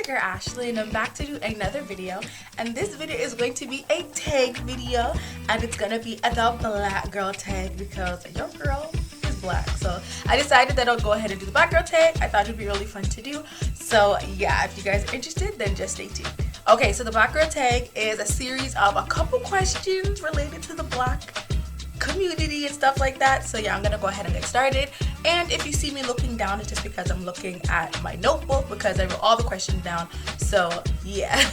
girl Ashley, and I'm back to do another video, and this video is going to be a tag video, and it's gonna be a black girl tag because your girl is black. So I decided that I'll go ahead and do the black girl tag. I thought it would be really fun to do. So yeah, if you guys are interested, then just stay tuned. Okay, so the black girl tag is a series of a couple questions related to the black community and stuff like that. So yeah, I'm gonna go ahead and get started. And if you see me looking down, it's just because I'm looking at my notebook because I wrote all the questions down. So yeah.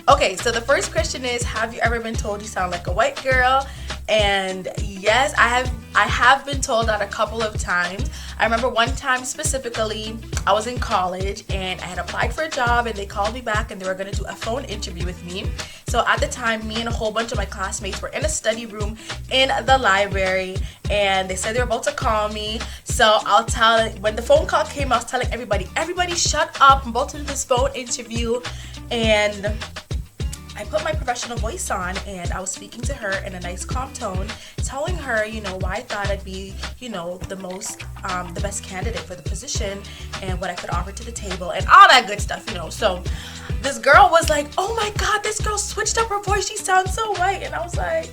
Okay, so the first question is, have you ever been told you sound like a white girl? And yes, I have been told that a couple of times. I remember one time specifically, I was in college and I had applied for a job, and they called me back and they were going to do a phone interview with me. So at the time, me and a whole bunch of my classmates were in a study room in the library, and they said they were about to call me. So when the phone call came, I was telling everybody shut up, I'm about to do this phone interview. And I put my professional voice on, and I was speaking to her in a nice calm tone, telling her, you know, why I thought I'd be, you know, the best candidate for the position and what I could offer to the table and all that good stuff, you know. So this girl was like, oh my God, this girl switched up her voice. She sounds so white. And I was like,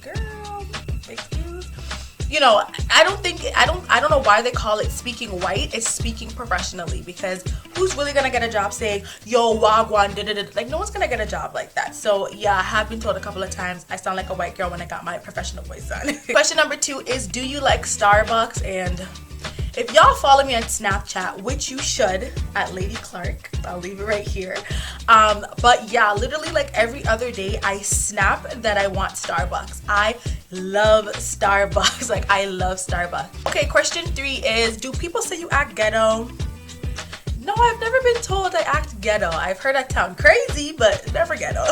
girl, excuse. You know, I don't know why they call it speaking white. It's speaking professionally, because who's really gonna get a job saying, yo, wagwan, like, no one's gonna get a job like that. So yeah, I have been told a couple of times I sound like a white girl when I got my professional voice on. Question number 2 is, do you like Starbucks? And if y'all follow me on Snapchat, which you should, at LaydeeClarke, I'll leave it right here. But yeah, literally like every other day I snap that I want Starbucks. I love Starbucks. Like, I love Starbucks. Okay, question 3 is, do people say you act ghetto? No, I've never been told I act ghetto. I've heard I sound crazy, but never ghetto.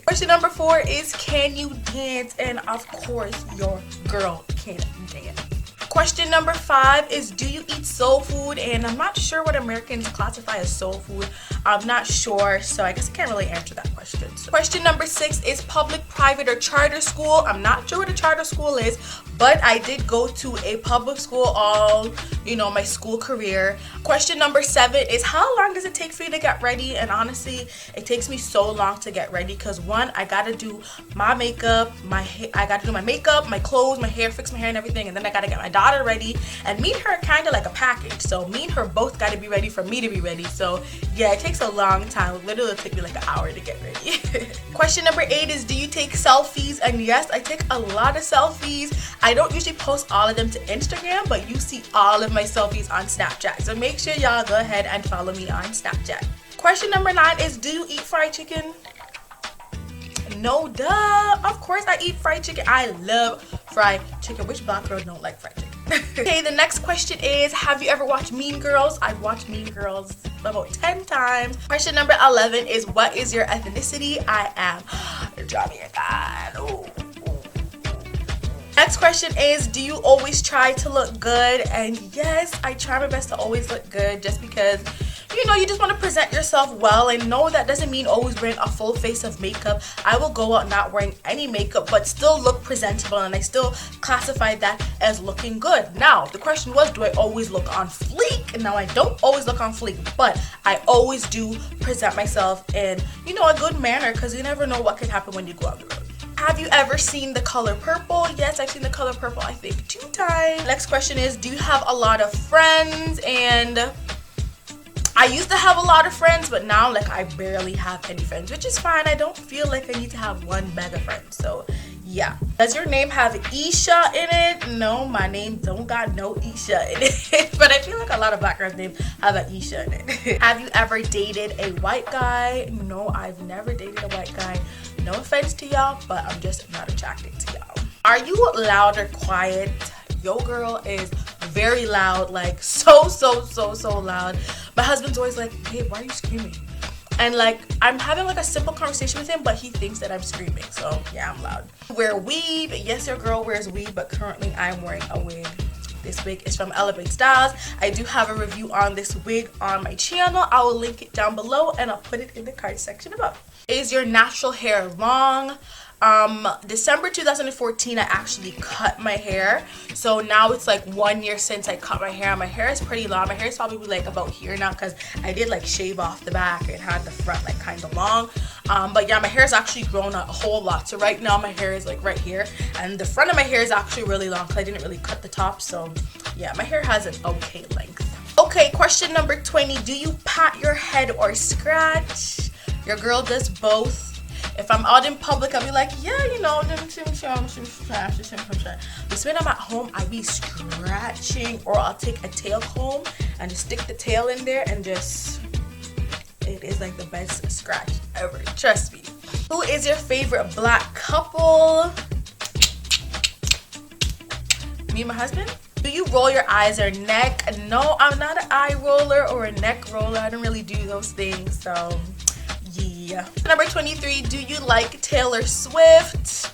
Question number 4 is, can you dance? And of course, your girl can dance. Question number 5 is, do you eat soul food? And I'm not sure what Americans classify as soul food. I'm not sure, so I guess I can't really answer that question. So question number 6 is, public, private, or charter school? I'm not sure what a charter school is, but I did go to a public school all, you know, my school career. Question number 7 is, how long does it take for you to get ready? And honestly, it takes me so long to get ready because, one, I gotta do my makeup, I gotta do my makeup, my clothes, my hair, fix my hair and everything, and then I gotta get my daughter ready, and me and her are kind of like a package. So me and her both gotta be ready for me to be ready. So yeah, it takes a long time. Literally, it took me like an hour to get ready. Question number 8 is, do you take selfies? And yes, I take a lot of selfies. I don't usually post all of them to Instagram, but you see all of my selfies on Snapchat. So make sure y'all go ahead and follow me on Snapchat. Question number 9 is, do you eat fried chicken? No, duh. Of course I eat fried chicken. I love fried chicken. Which black girl don't like fried chicken? Okay, the next question is, have you ever watched Mean Girls? I've watched Mean Girls about 10 times. Question number 11 is, what is your ethnicity? I am Jamaican. Ooh. Next question is, do you always try to look good? And yes, I try my best to always look good, just because, you know, you just want to present yourself well. And no, that doesn't mean always wearing a full face of makeup. I will go out not wearing any makeup but still look presentable, and I still classify that as looking good. Now, the question was, do I always look on fleek? And now, I don't always look on fleek, but I always do present myself in, you know, a good manner, because you never know what could happen when you go out the road. Have you ever seen The Color Purple? Yes, I've seen The Color Purple, I think 2 times. Next question is, do you have a lot of friends? And I used to have a lot of friends, but now, like, I barely have any friends, which is fine. I don't feel like I need to have one mega friend. So yeah. Does your name have Isha in it? No, my name don't got no Isha in it. But I feel like a lot of black girls' names have an Isha in it. Have you ever dated a white guy? No, I've never dated a white guy. No offense to y'all, but I'm just not attracted to y'all. Are you loud or quiet? Your girl is very loud, like so loud. My husband's always like, hey, why are you screaming? And like, I'm having like a simple conversation with him, but he thinks that I'm screaming. So yeah, I'm loud. Wear weave. Yes, your girl wears weave, but currently I'm wearing a wig. This wig is from Elevate Styles. I do have a review on this wig on my channel. I will link it down below, and I'll put it in the card section above. Is your natural hair long? December 2014 I actually cut my hair, so now it's like 1 year since I cut my hair. My hair is pretty long. My hair is probably like about here now because I did like shave off the back and had the front like kind of long. But yeah, my hair has actually grown a whole lot, so right now my hair is like right here, and the front of my hair is actually really long because I didn't really cut the top. So yeah, my hair has an okay length. Okay, question number 20. Do you pat your head or scratch? Your girl does both. If I'm out in public, I'll be like, yeah, you know, this when I'm at home, I be scratching, or I'll take a tail comb and just stick the tail in there and just, it is like the best scratch ever, trust me. Who is your favorite black couple? Me and my husband. Do you roll your eyes or neck? No, I'm not an eye roller or a neck roller. I don't really do those things, so yeah. Number 23, do you like Taylor Swift?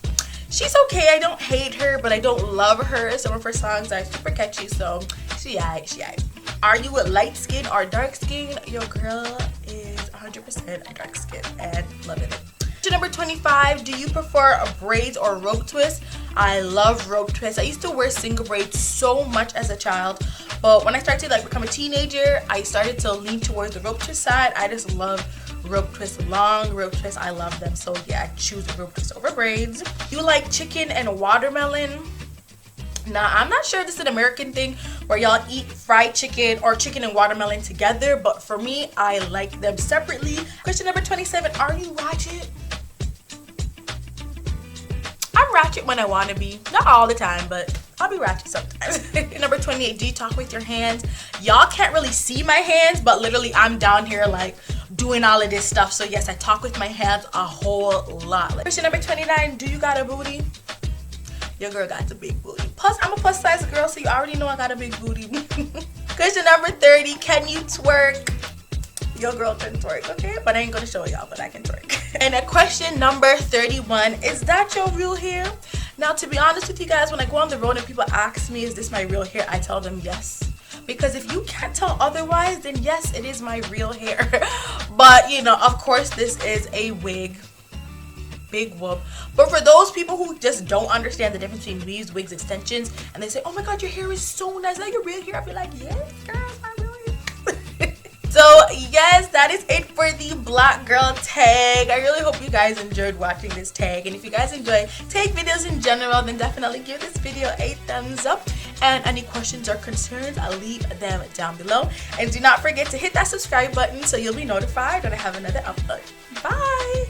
She's okay. I don't hate her, but I don't love her. Some of her songs are super catchy, so she aight. Are you a light skin or dark skin? Your girl is 100% a dark skin and loving it. Number 25, do you prefer braids or rope twists? I love rope twists. I used to wear single braids so much as a child, but when I started to like become a teenager, I started to lean towards the rope twist side. I just love rope twists, long rope twists. I love them, so yeah, I choose rope twists over braids. You like chicken and watermelon? Now, I'm not sure if this is an American thing where y'all eat fried chicken or chicken and watermelon together, but for me, I like them separately. Question number 27, are you ratchet? I'm ratchet when I want to be. Not all the time, but I'll be ratchet sometimes. Number 28, do you talk with your hands? Y'all can't really see my hands, but literally I'm down here like doing all of this stuff. So yes, I talk with my hands a whole lot. Question number 29, do you got a booty? Your girl got a big booty. Plus, I'm a plus size girl, so you already know I got a big booty. Question number 30, can you twerk? Your girl can twerk, okay? But I ain't gonna show y'all, but I can twerk. And a question number 31, is that your real hair? Now, to be honest with you guys, when I go on the road and people ask me, is this my real hair? I tell them yes. Because if you can't tell otherwise, then yes, it is my real hair. But, you know, of course, this is a wig. Big whoop. But for those people who just don't understand the difference between weaves, wigs, extensions, and they say, oh my god, your hair is so nice, is that your real hair? I'll be like, yes, girl, it's my real hair. So yes, that is it for the black girl tag. I really hope you guys enjoyed watching this tag, and if you guys enjoy tag videos in general, then definitely give this video a thumbs up, and any questions or concerns, I'll leave them down below. And do not forget to hit that subscribe button so you'll be notified when I have another upload. Bye.